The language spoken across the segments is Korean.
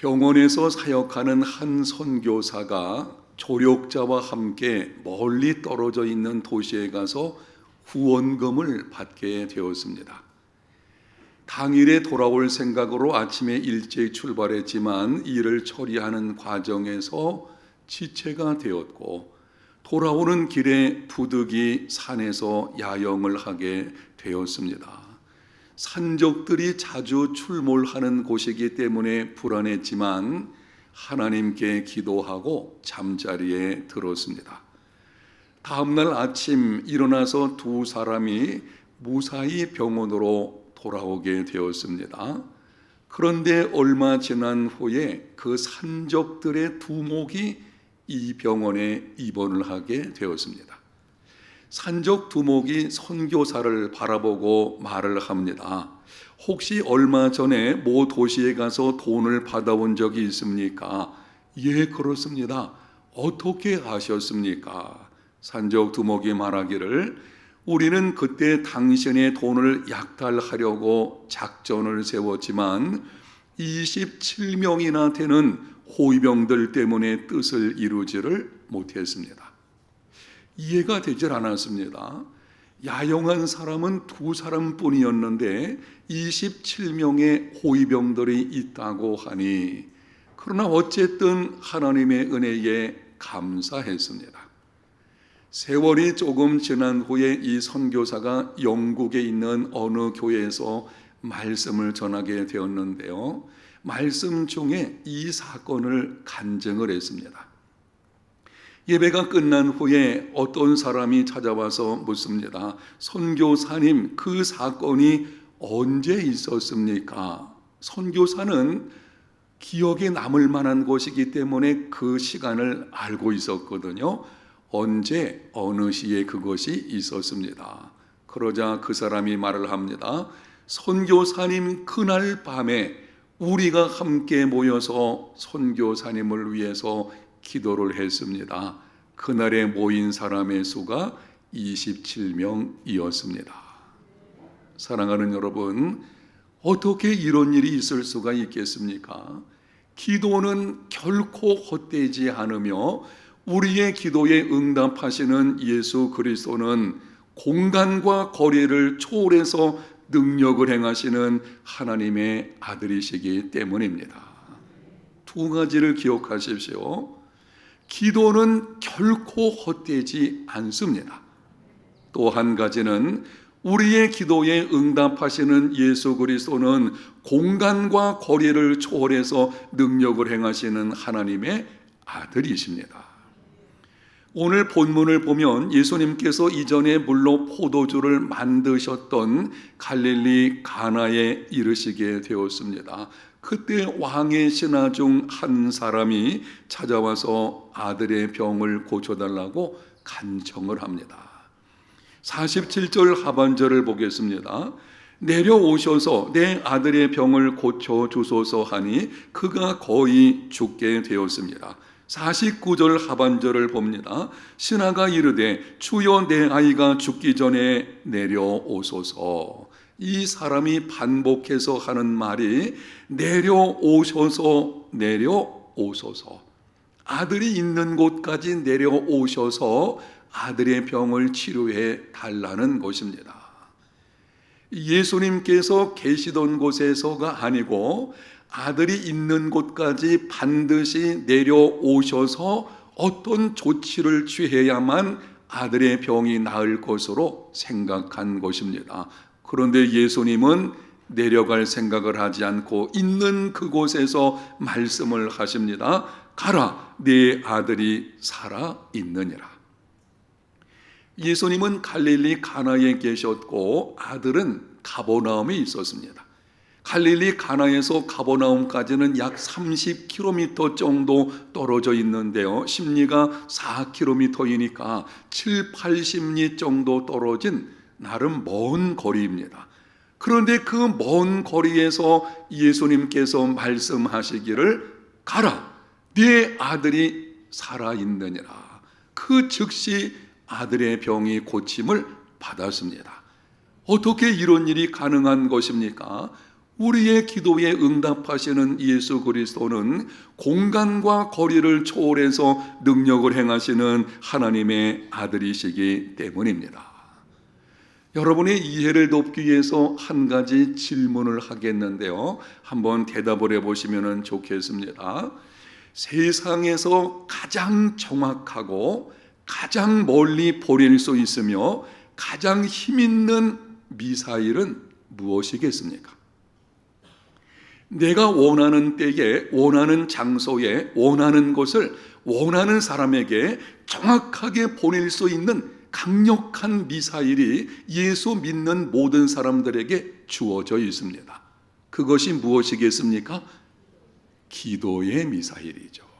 병원에서 사역하는 한 선교사가 조력자와 함께 멀리 떨어져 있는 도시에 가서 후원금을 받게 되었습니다. 당일에 돌아올 생각으로 아침에 일찍 출발했지만 일을 처리하는 과정에서 지체가 되었고, 돌아오는 길에 부득이 산에서 야영을 하게 되었습니다. 산적들이 자주 출몰하는 곳이기 때문에 불안했지만 하나님께 기도하고 잠자리에 들었습니다. 다음날 아침 일어나서 두 사람이 무사히 병원으로 돌아오게 되었습니다. 그런데 얼마 지난 후에 그 산적들의 두목이 이 병원에 입원을 하게 되었습니다. 산적 두목이 선교사를 바라보고 말을 합니다. 혹시 얼마 전에 모 도시에 가서 돈을 받아온 적이 있습니까? 예, 그렇습니다. 어떻게 아셨습니까? 산적 두목이 말하기를, 우리는 그때 당신의 돈을 약탈하려고 작전을 세웠지만 27명이나 되는 호위병들 때문에 뜻을 이루지를 못했습니다. 이해가 되질 않았습니다. 야영한 사람은 두 사람뿐이었는데 27명의 호위병들이 있다고 하니, 그러나 어쨌든 하나님의 은혜에 감사했습니다. 세월이 조금 지난 후에 이 선교사가 영국에 있는 어느 교회에서 말씀을 전하게 되었는데요, 말씀 중에 이 사건을 간증을 했습니다. 예배가 끝난 후에 어떤 사람이 찾아와서 묻습니다. 선교사님, 그 사건이 언제 있었습니까? 선교사는 기억에 남을 만한 것이기 때문에 그 시간을 알고 있었거든요. 언제, 어느 시에 그것이 있었습니다. 그러자 그 사람이 말을 합니다. 선교사님, 그날 밤에 우리가 함께 모여서 선교사님을 위해서 기도를 했습니다. 그날에 모인 사람의 수가 27명이었습니다. 사랑하는 여러분, 어떻게 이런 일이 있을 수가 있겠습니까? 기도는 결코 헛되지 않으며 우리의 기도에 응답하시는 예수 그리스도는 공간과 거리를 초월해서 능력을 행하시는 하나님의 아들이시기 때문입니다. 두 가지를 기억하십시오. 기도는 결코 헛되지 않습니다. 또 한 가지는 우리의 기도에 응답하시는 예수 그리스도는 공간과 거리를 초월해서 능력을 행하시는 하나님의 아들이십니다. 오늘 본문을 보면 예수님께서 이전에 물로 포도주를 만드셨던 갈릴리 가나에 이르시게 되었습니다. 그때 왕의 신하 중 한 사람이 찾아와서 아들의 병을 고쳐달라고 간청을 합니다. 47절 하반절을 보겠습니다. 내려오셔서 내 아들의 병을 고쳐주소서 하니 그가 거의 죽게 되었습니다. 49절 하반절을 봅니다. 신하가 이르되 주여 내 아이가 죽기 전에 내려오소서. 이 사람이 반복해서 하는 말이 내려오셔서, 내려오소서. 아들이 있는 곳까지 내려오셔서 아들의 병을 치료해 달라는 것입니다. 예수님께서 계시던 곳에서가 아니고 아들이 있는 곳까지 반드시 내려오셔서 어떤 조치를 취해야만 아들의 병이 나을 것으로 생각한 것입니다. 그런데 예수님은 내려갈 생각을 하지 않고 있는 그곳에서 말씀을 하십니다. 가라, 네 아들이 살아 있느니라. 예수님은 갈릴리 가나에 계셨고 아들은 가버나움에 있었습니다. 갈릴리 가나에서 가버나움까지는 약 30km 정도 떨어져 있는데요, 심리가 4km이니까 7, 80리 정도 떨어진 나름 먼 거리입니다. 그런데 그 먼 거리에서 예수님께서 말씀하시기를 가라, 네 아들이 살아있느니라. 그 즉시 아들의 병이 고침을 받았습니다. 어떻게 이런 일이 가능한 것입니까? 우리의 기도에 응답하시는 예수 그리스도는 공간과 거리를 초월해서 능력을 행하시는 하나님의 아들이시기 때문입니다. 여러분의 이해를 돕기 위해서 한 가지 질문을 하겠는데요. 한번 대답을 해보시면 좋겠습니다. 세상에서 가장 정확하고 가장 멀리 보낼 수 있으며 가장 힘 있는 미사일은 무엇이겠습니까? 내가 원하는 때에, 원하는 장소에, 원하는 곳을 원하는 사람에게 정확하게 보낼 수 있는 강력한 미사일이 예수 믿는 모든 사람들에게 주어져 있습니다. 그것이 무엇이겠습니까? 기도의 미사일이죠.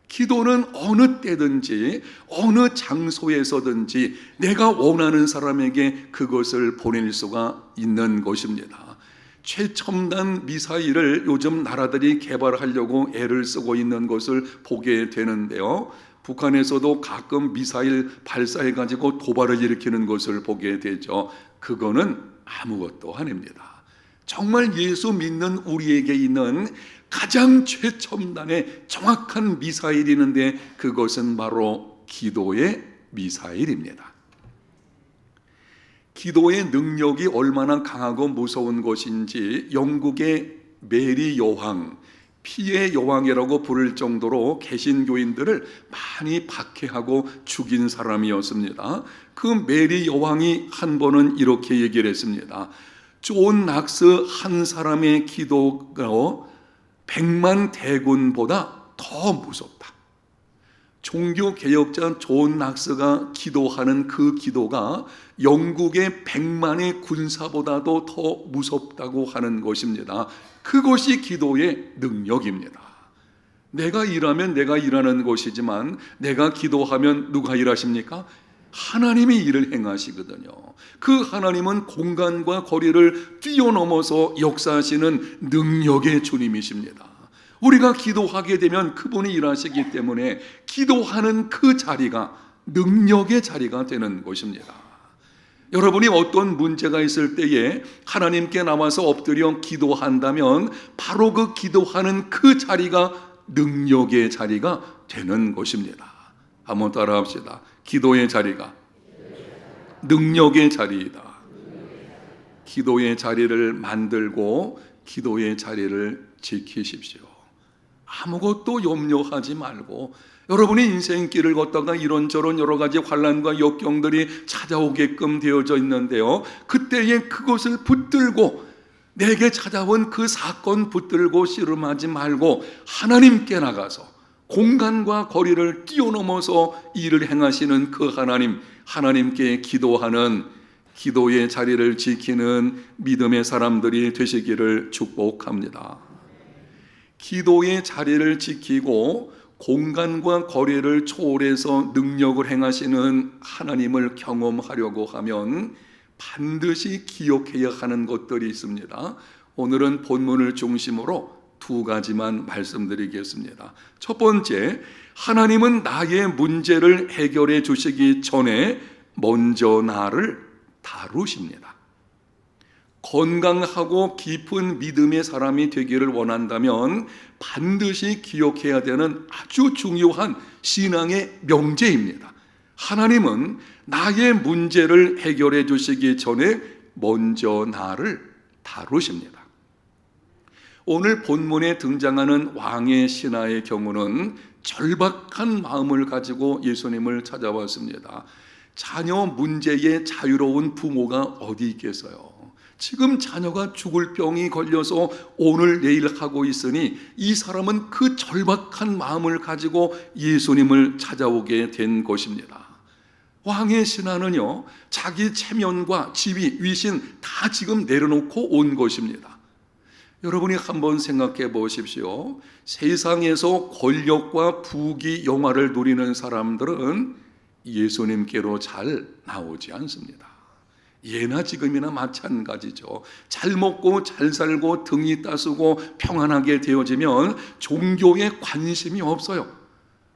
기도는 어느 때든지 어느 장소에서든지 내가 원하는 사람에게 그것을 보낼 수가 있는 것입니다. 최첨단 미사일을 요즘 나라들이 개발하려고 애를 쓰고 있는 것을 보게 되는데요. 북한에서도 가끔 미사일 발사해가지고 도발을 일으키는 것을 보게 되죠. 그거는 아무것도 아닙니다. 정말 예수 믿는 우리에게 있는 가장 최첨단의 정확한 미사일이 있는데 그것은 바로 기도의 미사일입니다. 기도의 능력이 얼마나 강하고 무서운 것인지 영국의 메리 여왕, 피의 여왕이라고 부를 정도로 개신교인들을 많이 박해하고 죽인 사람이었습니다. 그 메리 여왕이 한 번은 이렇게 얘기를 했습니다. 존 낙스 한 사람의 기도가 100만 대군보다 더 무섭다. 종교개혁자 존 낙스가 기도하는 그 기도가 영국의 100만의 군사보다도 더 무섭다고 하는 것입니다. 그것이 기도의 능력입니다. 내가 일하면 내가 일하는 것이지만 내가 기도하면 누가 일하십니까? 하나님이 일을 행하시거든요. 그 하나님은 공간과 거리를 뛰어넘어서 역사하시는 능력의 주님이십니다. 우리가 기도하게 되면 그분이 일하시기 때문에 기도하는 그 자리가 능력의 자리가 되는 것입니다. 여러분이 어떤 문제가 있을 때에 하나님께 나와서 엎드려 기도한다면 바로 그 기도하는 그 자리가 능력의 자리가 되는 것입니다. 한번 따라합시다. 기도의 자리가 능력의 자리이다. 기도의 자리를 만들고 기도의 자리를 지키십시오. 아무것도 염려하지 말고 여러분이 인생길을 걷다가 이런저런 여러 가지 환난과 역경들이 찾아오게끔 되어져 있는데요. 그때에 그것을 붙들고 내게 찾아온 그 사건 붙들고 씨름하지 말고 하나님께 나가서 공간과 거리를 뛰어넘어서 일을 행하시는 그 하나님, 하나님께 기도하는 기도의 자리를 지키는 믿음의 사람들이 되시기를 축복합니다. 기도의 자리를 지키고 공간과 거리를 초월해서 능력을 행하시는 하나님을 경험하려고 하면 반드시 기억해야 하는 것들이 있습니다. 오늘은 본문을 중심으로 두 가지만 말씀드리겠습니다. 첫 번째, 하나님은 나의 문제를 해결해 주시기 전에 먼저 나를 다루십니다. 건강하고 깊은 믿음의 사람이 되기를 원한다면 반드시 기억해야 되는 아주 중요한 신앙의 명제입니다. 하나님은 나의 문제를 해결해 주시기 전에 먼저 나를 다루십니다. 오늘 본문에 등장하는 왕의 신하의 경우는 절박한 마음을 가지고 예수님을 찾아왔습니다. 자녀 문제에 자유로운 부모가 어디 있겠어요? 지금 자녀가 죽을 병이 걸려서 오늘 내일 하고 있으니 이 사람은 그 절박한 마음을 가지고 예수님을 찾아오게 된 것입니다. 왕의 신하는요, 자기 체면과 지위, 위신 다 지금 내려놓고 온 것입니다. 여러분이 한번 생각해 보십시오. 세상에서 권력과 부귀 영화를 누리는 사람들은 예수님께로 잘 나오지 않습니다. 예나 지금이나 마찬가지죠. 잘 먹고 잘 살고 등이 따스고 평안하게 되어지면 종교에 관심이 없어요.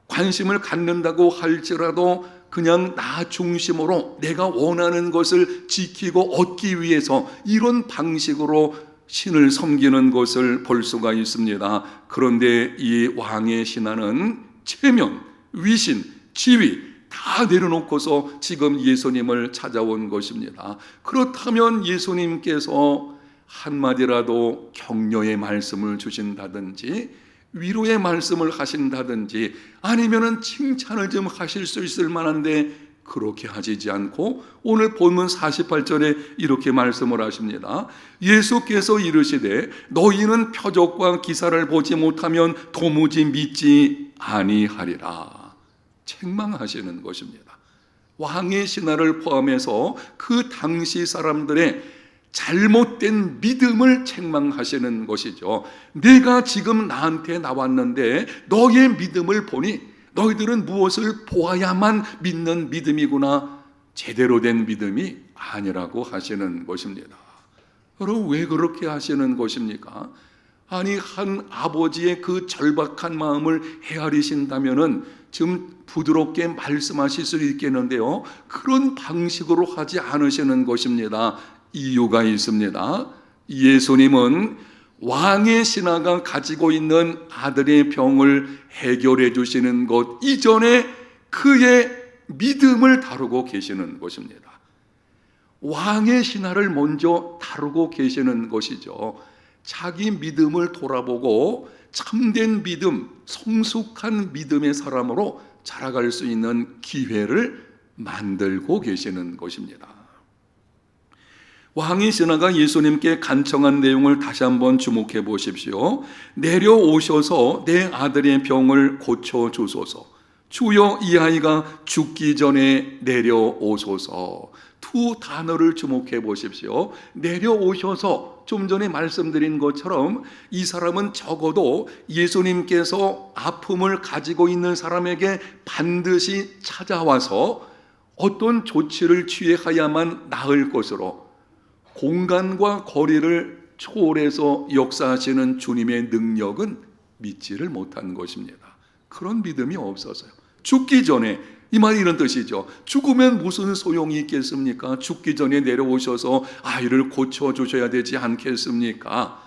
관심을 갖는다고 할지라도 그냥 나 중심으로 내가 원하는 것을 지키고 얻기 위해서 이런 방식으로 신을 섬기는 것을 볼 수가 있습니다. 그런데 이 왕의 신하는 체면, 위신, 지위 다 내려놓고서 지금 예수님을 찾아온 것입니다. 그렇다면 예수님께서 한마디라도 격려의 말씀을 주신다든지 위로의 말씀을 하신다든지 아니면은 칭찬을 좀 하실 수 있을 만한데 그렇게 하시지 않고 오늘 본문 48절에 이렇게 말씀을 하십니다. 예수께서 이르시되 너희는 표적과 기사를 보지 못하면 도무지 믿지 아니하리라. 책망하시는 것입니다. 왕의 신하를 포함해서 그 당시 사람들의 잘못된 믿음을 책망하시는 것이죠. 내가 지금 나한테 나왔는데 너의 믿음을 보니 너희들은 무엇을 보아야만 믿는 믿음이구나. 제대로 된 믿음이 아니라고 하시는 것입니다. 여러분, 왜 그렇게 하시는 것입니까? 아니, 한 아버지의 그 절박한 마음을 헤아리신다면은 좀 부드럽게 말씀하실 수 있겠는데요, 그런 방식으로 하지 않으시는 것입니다. 이유가 있습니다. 예수님은 왕의 신하가 가지고 있는 아들의 병을 해결해 주시는 것 이전에 그의 믿음을 다루고 계시는 것입니다. 왕의 신하를 먼저 다루고 계시는 것이죠. 자기 믿음을 돌아보고 참된 믿음, 성숙한 믿음의 사람으로 자라갈 수 있는 기회를 만들고 계시는 것입니다. 왕의 신하가 예수님께 간청한 내용을 다시 한번 주목해 보십시오. 내려오셔서 내 아들의 병을 고쳐주소서. 주여, 이 아이가 죽기 전에 내려오소서. 두 단어를 주목해 보십시오. 내려오셔서, 좀 전에 말씀드린 것처럼 이 사람은 적어도 예수님께서 아픔을 가지고 있는 사람에게 반드시 찾아와서 어떤 조치를 취해야만 나을 것으로, 공간과 거리를 초월해서 역사하시는 주님의 능력은 믿지를 못한 것입니다. 그런 믿음이 없어서요. 죽기 전에, 이 말이 이런 뜻이죠. 죽으면 무슨 소용이 있겠습니까? 죽기 전에 내려오셔서 아이를 고쳐주셔야 되지 않겠습니까?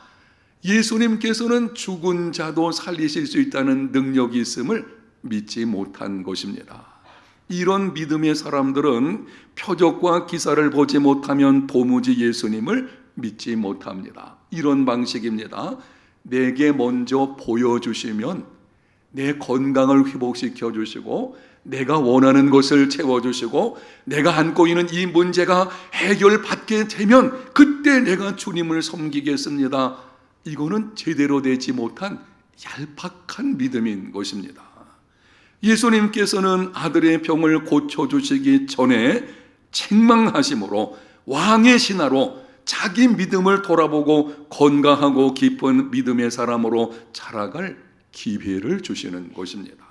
예수님께서는 죽은 자도 살리실 수 있다는 능력이 있음을 믿지 못한 것입니다. 이런 믿음의 사람들은 표적과 기사를 보지 못하면 도무지 예수님을 믿지 못합니다. 이런 방식입니다. 내게 먼저 보여주시면 내 건강을 회복시켜 주시고 내가 원하는 것을 채워주시고 내가 안고 있는 이 문제가 해결받게 되면 그때 내가 주님을 섬기겠습니다. 이거는 제대로 되지 못한 얄팍한 믿음인 것입니다. 예수님께서는 아들의 병을 고쳐주시기 전에 책망하심으로 왕의 신하로 자기 믿음을 돌아보고 건강하고 깊은 믿음의 사람으로 자라갈 기회를 주시는 것입니다.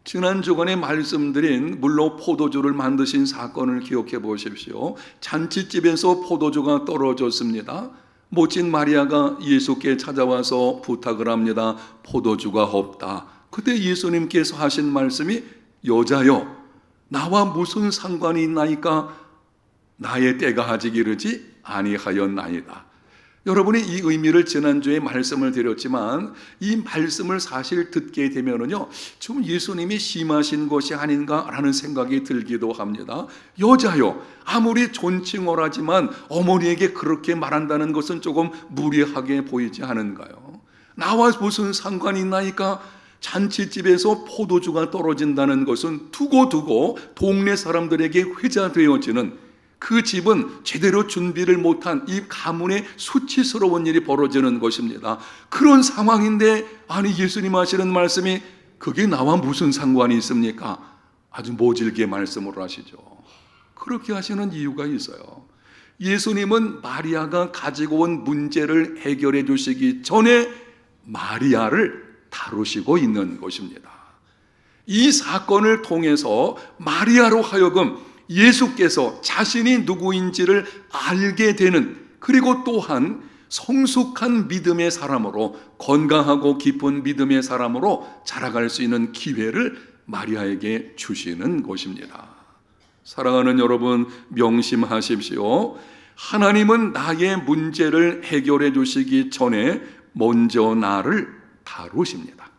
지난 주간에 말씀드린 물로 포도주를 만드신 사건을 기억해 보십시오. 잔치집에서 포도주가 떨어졌습니다. 모친 마리아가 예수께 찾아와서 부탁을 합니다. 포도주가 없다. 그때 예수님께서 하신 말씀이 여자여, 나와 무슨 상관이 있나이까? 나의 때가 아직 이르지 아니하였나이다. 여러분이 이 의미를 지난주에 말씀을 드렸지만 이 말씀을 사실 듣게 되면은요, 좀 예수님이 심하신 것이 아닌가라는 생각이 들기도 합니다. 여자요, 아무리 존칭어라지만 어머니에게 그렇게 말한다는 것은 조금 무례하게 보이지 않은가요? 나와 무슨 상관이 있나이까? 잔치집에서 포도주가 떨어진다는 것은 두고두고 동네 사람들에게 회자되어지는, 그 집은 제대로 준비를 못한 이 가문의 수치스러운 일이 벌어지는 것입니다. 그런 상황인데 아니 예수님 하시는 말씀이 그게 나와 무슨 상관이 있습니까? 아주 모질게 말씀을 하시죠. 그렇게 하시는 이유가 있어요. 예수님은 마리아가 가지고 온 문제를 해결해 주시기 전에 마리아를 다루시고 있는 것입니다. 이 사건을 통해서 마리아로 하여금 예수께서 자신이 누구인지를 알게 되는, 그리고 또한 성숙한 믿음의 사람으로, 건강하고 깊은 믿음의 사람으로 자라갈 수 있는 기회를 마리아에게 주시는 것입니다. 사랑하는 여러분, 명심하십시오. 하나님은 나의 문제를 해결해 주시기 전에 먼저 나를 다루십니다.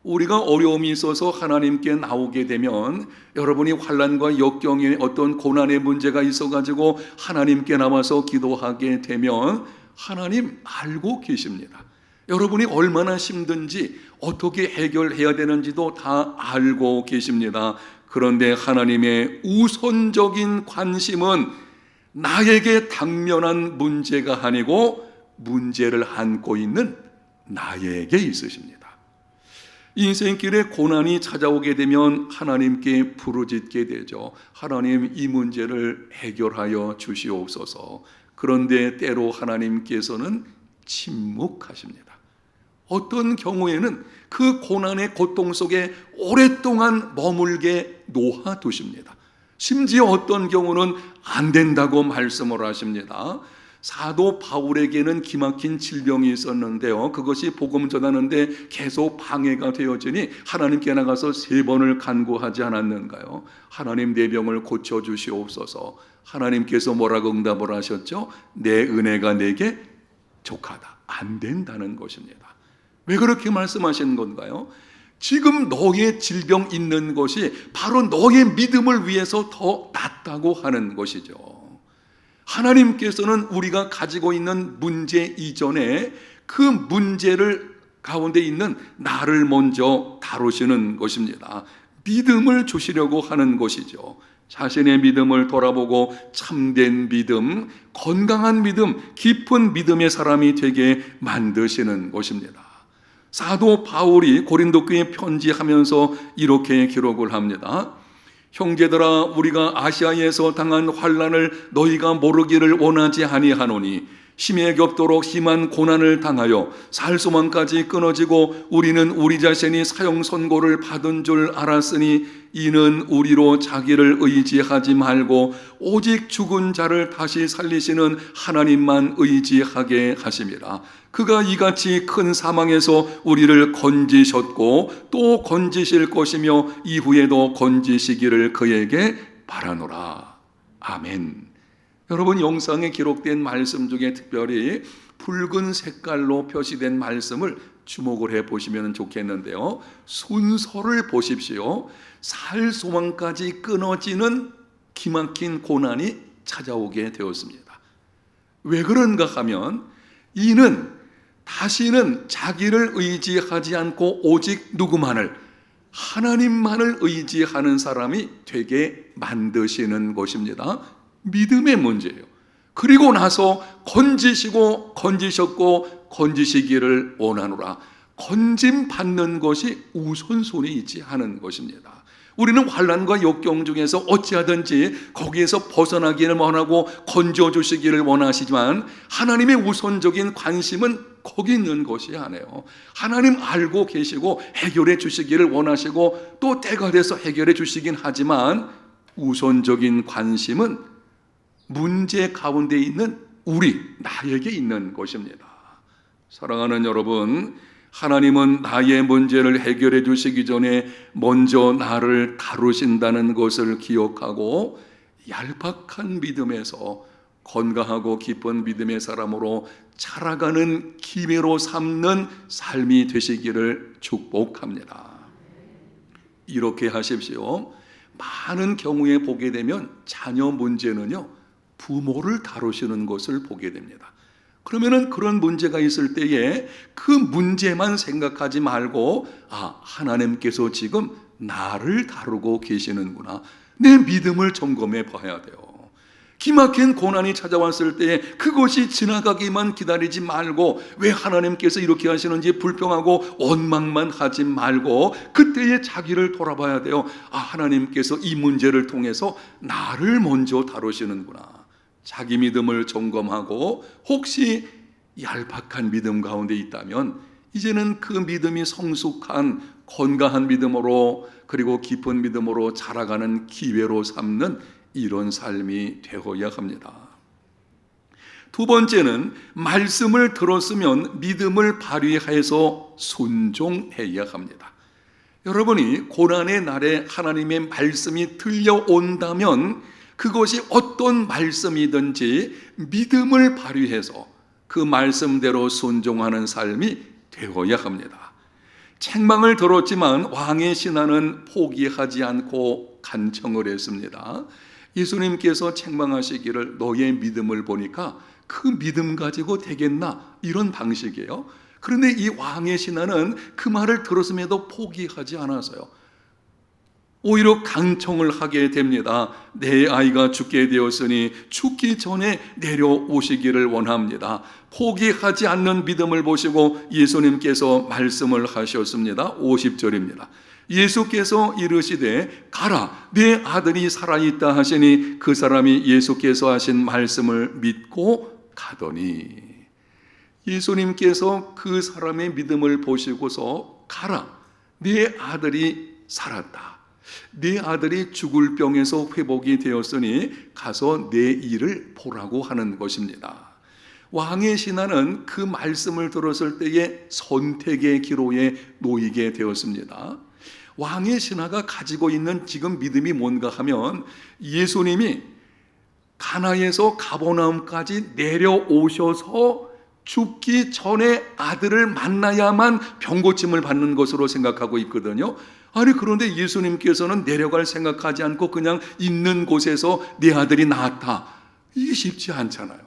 우리가 어려움이 있어서 하나님께 나오게 되면, 여러분이 환난과 역경의 어떤 고난의 문제가 있어가지고 하나님께 나와서 기도하게 되면 하나님 알고 계십니다. 여러분이 얼마나 힘든지 어떻게 해결해야 되는지도 다 알고 계십니다. 그런데 하나님의 우선적인 관심은 나에게 당면한 문제가 아니고 문제를 안고 있는 나에게 있으십니다. 인생길에 고난이 찾아오게 되면 하나님께 부르짖게 되죠. 하나님, 이 문제를 해결하여 주시옵소서. 그런데 때로 하나님께서는 침묵하십니다. 어떤 경우에는 그 고난의 고통 속에 오랫동안 머물게 놓아두십니다. 심지어 어떤 경우는 안 된다고 말씀을 하십니다. 사도 바울에게는 기막힌 질병이 있었는데요, 그것이 복음 전하는데 계속 방해가 되어지니 하나님께 나가서 3번을 간구하지 않았는가요? 하나님, 내 병을 고쳐주시옵소서. 하나님께서 뭐라고 응답을 하셨죠? 내 은혜가 내게 족하다. 안 된다는 것입니다. 왜 그렇게 말씀하시는 건가요? 지금 너의 질병 있는 것이 바로 너의 믿음을 위해서 더 낫다고 하는 것이죠. 하나님께서는 우리가 가지고 있는 문제 이전에 그 문제를 가운데 있는 나를 먼저 다루시는 것입니다. 믿음을 주시려고 하는 것이죠. 자신의 믿음을 돌아보고 참된 믿음, 건강한 믿음, 깊은 믿음의 사람이 되게 만드시는 것입니다. 사도 바울이 고린도 교회에 편지하면서 이렇게 기록을 합니다. 형제들아, 우리가 아시아에서 당한 환난을 너희가 모르기를 원하지 아니하노니 심에 겹도록 심한 고난을 당하여 살 소망까지 끊어지고 우리는 우리 자신이 사형 선고를 받은 줄 알았으니 이는 우리로 자기를 의지하지 말고 오직 죽은 자를 다시 살리시는 하나님만 의지하게 하심이라. 그가 이같이 큰 사망에서 우리를 건지셨고 또 건지실 것이며 이후에도 건지시기를 그에게 바라노라. 아멘. 여러분, 영상에 기록된 말씀 중에 특별히 붉은 색깔로 표시된 말씀을 주목을 해 보시면 좋겠는데요, 순서를 보십시오. 살 소망까지 끊어지는 기막힌 고난이 찾아오게 되었습니다. 왜 그런가 하면, 이는 다시는 자기를 의지하지 않고 오직 누구만을, 하나님만을 의지하는 사람이 되게 만드시는 것입니다. 믿음의 문제예요. 그리고 나서 건지시고 건지셨고 건지시기를 원하노라. 건짐 받는 것이 우선순위 있지 않은 것입니다. 우리는 환난과 역경 중에서 어찌하든지 거기에서 벗어나기를 원하고 건져주시기를 원하시지만 하나님의 우선적인 관심은 거기 있는 것이 아니에요. 하나님 알고 계시고 해결해 주시기를 원하시고 또 때가 돼서 해결해 주시긴 하지만 우선적인 관심은 문제 가운데 있는 우리, 나에게 있는 것입니다. 사랑하는 여러분, 하나님은 나의 문제를 해결해 주시기 전에 먼저 나를 다루신다는 것을 기억하고 얄팍한 믿음에서 건강하고 깊은 믿음의 사람으로 자라가는 기회로 삼는 삶이 되시기를 축복합니다. 이렇게 하십시오. 많은 경우에 보게 되면 자녀 문제는요, 부모를 다루시는 것을 보게 됩니다. 그러면은 그런 문제가 있을 때에 그 문제만 생각하지 말고, 하나님께서 지금 나를 다루고 계시는구나. 내 믿음을 점검해 봐야 돼요. 기막힌 고난이 찾아왔을 때에 그것이 지나가기만 기다리지 말고, 왜 하나님께서 이렇게 하시는지 불평하고 원망만 하지 말고 그때에 자기를 돌아봐야 돼요. 하나님께서 이 문제를 통해서 나를 먼저 다루시는구나. 자기 믿음을 점검하고 혹시 얄팍한 믿음 가운데 있다면 이제는 그 믿음이 성숙한 건강한 믿음으로, 그리고 깊은 믿음으로 자라가는 기회로 삼는 이런 삶이 되어야 합니다. 두 번째는 말씀을 들었으면 믿음을 발휘해서 순종해야 합니다. 여러분이 고난의 날에 하나님의 말씀이 들려온다면 그것이 어떤 말씀이든지 믿음을 발휘해서 그 말씀대로 순종하는 삶이 되어야 합니다. 책망을 들었지만 왕의 신하는 포기하지 않고 간청을 했습니다. 예수님께서 책망하시기를 너의 믿음을 보니까 그 믿음 가지고 되겠나? 이런 방식이에요. 그런데 이 왕의 신하는 그 말을 들었음에도 포기하지 않았어요. 오히려 간청을 하게 됩니다. 내 아이가 죽게 되었으니 죽기 전에 내려오시기를 원합니다. 포기하지 않는 믿음을 보시고 예수님께서 말씀을 하셨습니다. 50절입니다. 예수께서 이르시되 가라 내 아들이 살아있다 하시니 그 사람이 예수께서 하신 말씀을 믿고 가더니, 예수님께서 그 사람의 믿음을 보시고서 가라 내 아들이 살았다, 네 아들이 죽을 병에서 회복이 되었으니 가서 내 일을 보라고 하는 것입니다. 왕의 신하는 그 말씀을 들었을 때에 선택의 기로에 놓이게 되었습니다. 왕의 신하가 가지고 있는 지금 믿음이 뭔가 하면 예수님이 가나에서 가버나움까지 내려오셔서 죽기 전에 아들을 만나야만 병고침을 받는 것으로 생각하고 있거든요. 아니 그런데 예수님께서는 내려갈 생각하지 않고 그냥 있는 곳에서 내 아들이 나았다. 이게 쉽지 않잖아요.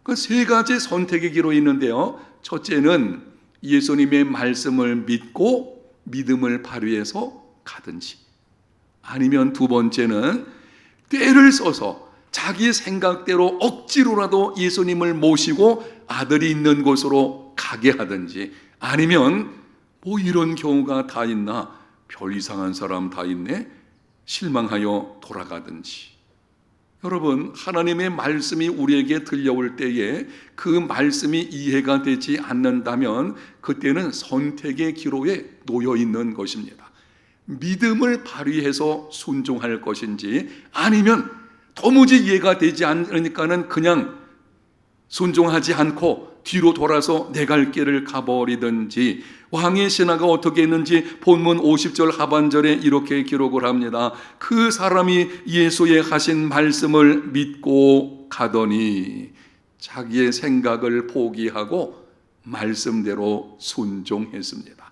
그 세 가지 선택의 길로 있는데요. 첫째는 예수님의 말씀을 믿고 믿음을 발휘해서 가든지, 아니면 두 번째는 때를 써서 자기 생각대로 억지로라도 예수님을 모시고 아들이 있는 곳으로 가게 하든지, 아니면 뭐 이런 경우가 다 있나, 별 이상한 사람 다 있네, 실망하여 돌아가든지. 여러분, 하나님의 말씀이 우리에게 들려올 때에 그 말씀이 이해가 되지 않는다면 그때는 선택의 기로에 놓여 있는 것입니다. 믿음을 발휘해서 순종할 것인지, 아니면 도무지 이해가 되지 않으니까는 그냥 순종하지 않고 뒤로 돌아서 내 갈 길을 가버리든지. 왕의 신하가 어떻게 했는지 본문 50절 하반절에 이렇게 기록을 합니다. 그 사람이 예수의 하신 말씀을 믿고 가더니, 자기의 생각을 포기하고 말씀대로 순종했습니다.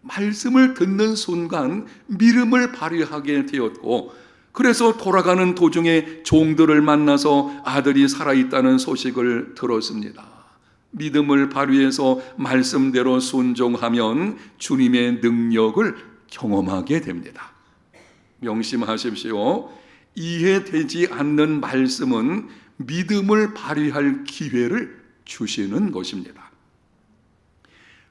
말씀을 듣는 순간 믿음을 발휘하게 되었고, 그래서 돌아가는 도중에 종들을 만나서 아들이 살아있다는 소식을 들었습니다. 믿음을 발휘해서 말씀대로 순종하면 주님의 능력을 경험하게 됩니다. 명심하십시오. 이해되지 않는 말씀은 믿음을 발휘할 기회를 주시는 것입니다.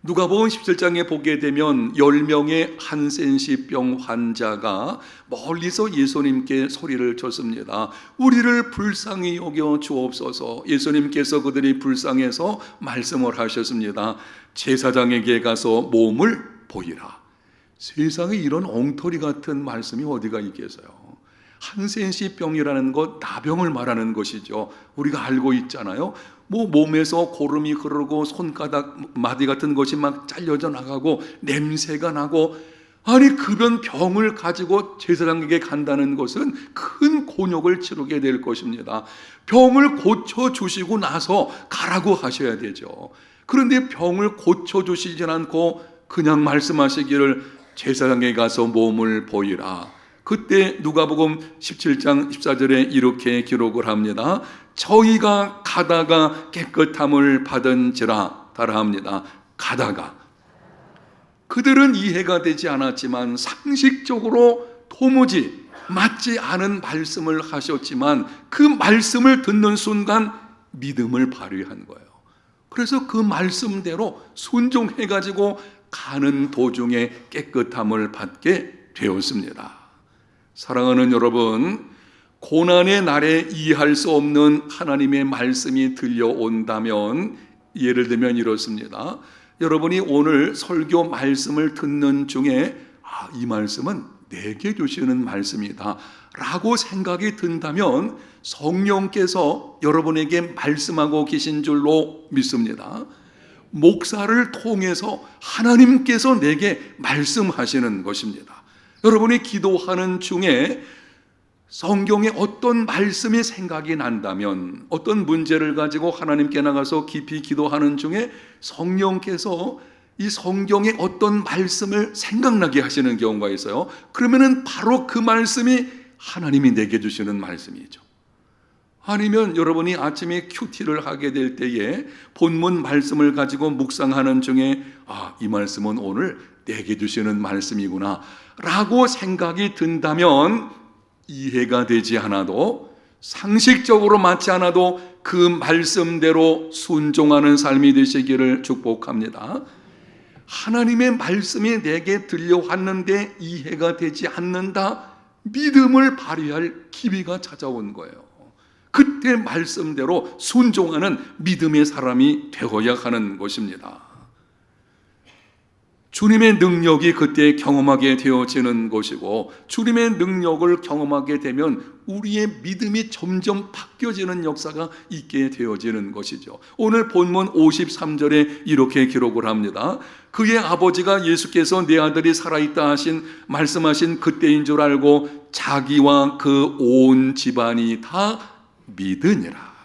누가복음 17장에 보게 되면 10명의 한센시병 환자가 멀리서 예수님께 소리를 쳤습니다. 우리를 불쌍히 여겨 주옵소서. 예수님께서 그들이 불쌍해서 말씀을 하셨습니다. 제사장에게 가서 몸을 보이라. 세상에 이런 엉터리 같은 말씀이 어디가 있겠어요. 한센시병이라는 것, 나병을 말하는 것이죠. 우리가 알고 있잖아요. 뭐 몸에서 고름이 흐르고 손가락 마디 같은 것이 막 잘려져 나가고 냄새가 나고, 아니 그런 병을 가지고 제사장에게 간다는 것은 큰 곤욕을 치르게 될 것입니다. 병을 고쳐주시고 나서 가라고 하셔야 되죠. 그런데 병을 고쳐주시지 않고 그냥 말씀하시기를 제사장에게 가서 몸을 보이라. 그때 누가복음 17장 14절에 이렇게 기록을 합니다. 저희가 가다가 깨끗함을 받은지라 따라합니다. 가다가. 그들은 이해가 되지 않았지만 상식적으로 도무지 맞지 않은 말씀을 하셨지만 그 말씀을 듣는 순간 믿음을 발휘한 거예요. 그래서 그 말씀대로 순종해가지고 가는 도중에 깨끗함을 받게 되었습니다. 사랑하는 여러분, 고난의 날에 이해할 수 없는 하나님의 말씀이 들려온다면, 예를 들면 이렇습니다. 여러분이 오늘 설교 말씀을 듣는 중에 이 말씀은 내게 주시는 말씀이다 라고 생각이 든다면 성령께서 여러분에게 말씀하고 계신 줄로 믿습니다. 목사를 통해서 하나님께서 내게 말씀하시는 것입니다. 여러분이 기도하는 중에 성경에 어떤 말씀이 생각이 난다면, 어떤 문제를 가지고 하나님께 나가서 깊이 기도하는 중에 성령께서 이 성경에 어떤 말씀을 생각나게 하시는 경우가 있어요. 그러면은 바로 그 말씀이 하나님이 내게 주시는 말씀이죠. 아니면 여러분이 아침에 큐티를 하게 될 때에 본문 말씀을 가지고 묵상하는 중에 이 말씀은 오늘 내게 주시는 말씀이구나 라고 생각이 든다면, 이해가 되지 않아도, 상식적으로 맞지 않아도 그 말씀대로 순종하는 삶이 되시기를 축복합니다. 하나님의 말씀이 내게 들려왔는데 이해가 되지 않는다, 믿음을 발휘할 기회가 찾아온 거예요. 그때 말씀대로 순종하는 믿음의 사람이 되어야 하는 것입니다. 주님의 능력이 그때 경험하게 되어지는 것이고, 주님의 능력을 경험하게 되면 우리의 믿음이 점점 바뀌어지는 역사가 있게 되어지는 것이죠. 오늘 본문 53절에 이렇게 기록을 합니다. 그의 아버지가 예수께서 내 아들이 살아있다 말씀하신 그때인 줄 알고 자기와 그 온 집안이 다 믿으니라.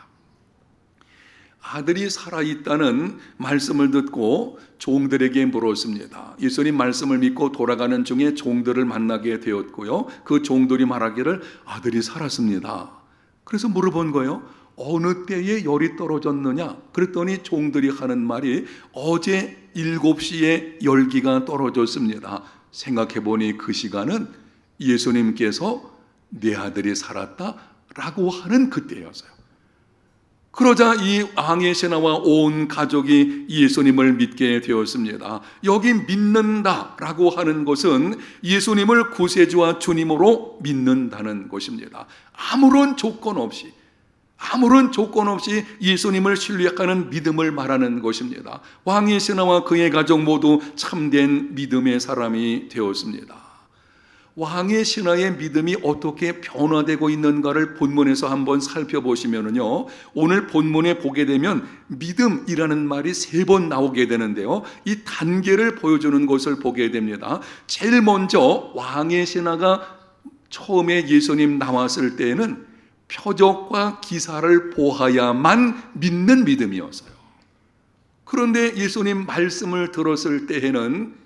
아들이 살아있다는 말씀을 듣고 종들에게 물었습니다. 예수님 말씀을 믿고 돌아가는 중에 종들을 만나게 되었고요, 그 종들이 말하기를 아들이 살았습니다. 그래서 물어본 거예요. 어느 때에 열이 떨어졌느냐? 그랬더니 종들이 하는 말이 어제 7시에 열기가 떨어졌습니다. 생각해보니 그 시간은 예수님께서 내 아들이 살았다 라고 하는 그때였어요. 그러자 이 왕의 신하와 온 가족이 예수님을 믿게 되었습니다. 여기 믿는다라고 하는 것은 예수님을 구세주와 주님으로 믿는다는 것입니다. 아무런 조건 없이 예수님을 신뢰하는 믿음을 말하는 것입니다. 왕의 신하와 그의 가족 모두 참된 믿음의 사람이 되었습니다. 왕의 신하의 믿음이 어떻게 변화되고 있는가를 본문에서 한번 살펴보시면요, 오늘 본문에 보게 되면 믿음이라는 말이 3번 나오게 되는데요, 이 단계를 보여주는 것을 보게 됩니다. 제일 먼저 왕의 신하가 처음에 예수님 나왔을 때에는 표적과 기사를 보아야만 믿는 믿음이었어요. 그런데 예수님 말씀을 들었을 때에는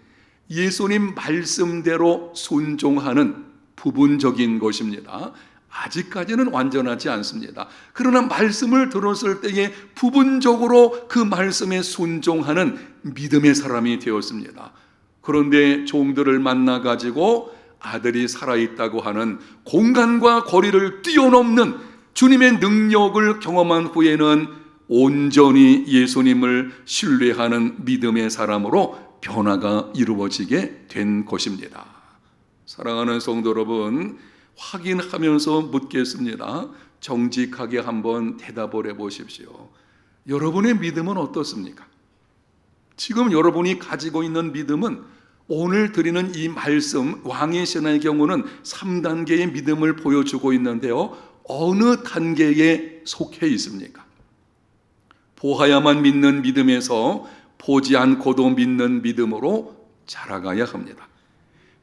예수님 말씀대로 순종하는 부분적인 것입니다. 아직까지는 완전하지 않습니다. 그러나 말씀을 들었을 때에 부분적으로 그 말씀에 순종하는 믿음의 사람이 되었습니다. 그런데 종들을 만나 가지고 아들이 살아있다고 하는 공간과 거리를 뛰어넘는 주님의 능력을 경험한 후에는 온전히 예수님을 신뢰하는 믿음의 사람으로 변화가 이루어지게 된 것입니다. 사랑하는 성도 여러분, 확인하면서 묻겠습니다. 정직하게 한번 대답을 해보십시오. 여러분의 믿음은 어떻습니까? 지금 여러분이 가지고 있는 믿음은 오늘 드리는 이 말씀, 왕의 신하의 경우는 3단계의 믿음을 보여주고 있는데요, 어느 단계에 속해 있습니까? 보아야만 믿는 믿음에서 보지 않고도 믿는 믿음으로 자라가야 합니다.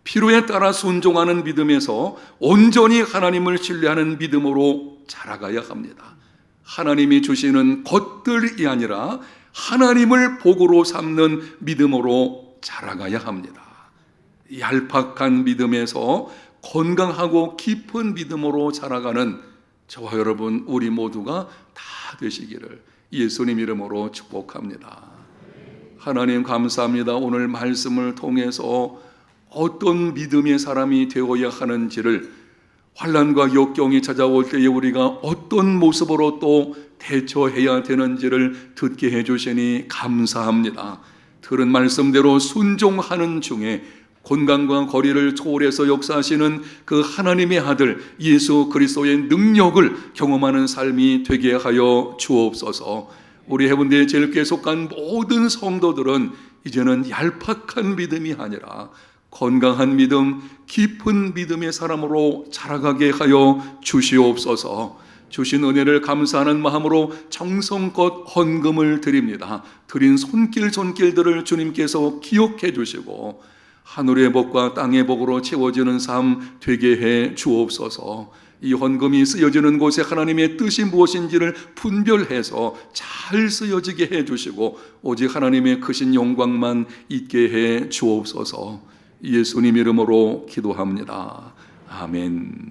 필요에 따라 순종하는 믿음에서 온전히 하나님을 신뢰하는 믿음으로 자라가야 합니다. 하나님이 주시는 것들이 아니라 하나님을 복으로 삼는 믿음으로 자라가야 합니다. 얄팍한 믿음에서 건강하고 깊은 믿음으로 자라가는 저와 여러분, 우리 모두가 다 되시기를 예수님 이름으로 축복합니다. 하나님 감사합니다. 오늘 말씀을 통해서 어떤 믿음의 사람이 되어야 하는지를, 환난과 역경이 찾아올 때에 우리가 어떤 모습으로 또 대처해야 되는지를 듣게 해주시니 감사합니다. 들은 말씀대로 순종하는 중에 건강과 거리를 초월해서 역사하시는 그 하나님의 아들 예수 그리스도의 능력을 경험하는 삶이 되게 하여 주옵소서. 우리 해운대 제일교회에 속한 모든 성도들은 이제는 얄팍한 믿음이 아니라 건강한 믿음, 깊은 믿음의 사람으로 자라가게 하여 주시옵소서. 주신 은혜를 감사하는 마음으로 정성껏 헌금을 드립니다. 드린 손길들을 주님께서 기억해 주시고 하늘의 복과 땅의 복으로 채워지는 삶 되게 해 주옵소서. 이 헌금이 쓰여지는 곳에 하나님의 뜻이 무엇인지를 분별해서 잘 쓰여지게 해주시고 오직 하나님의 크신 영광만 있게 해 주옵소서. 예수님 이름으로 기도합니다. 아멘.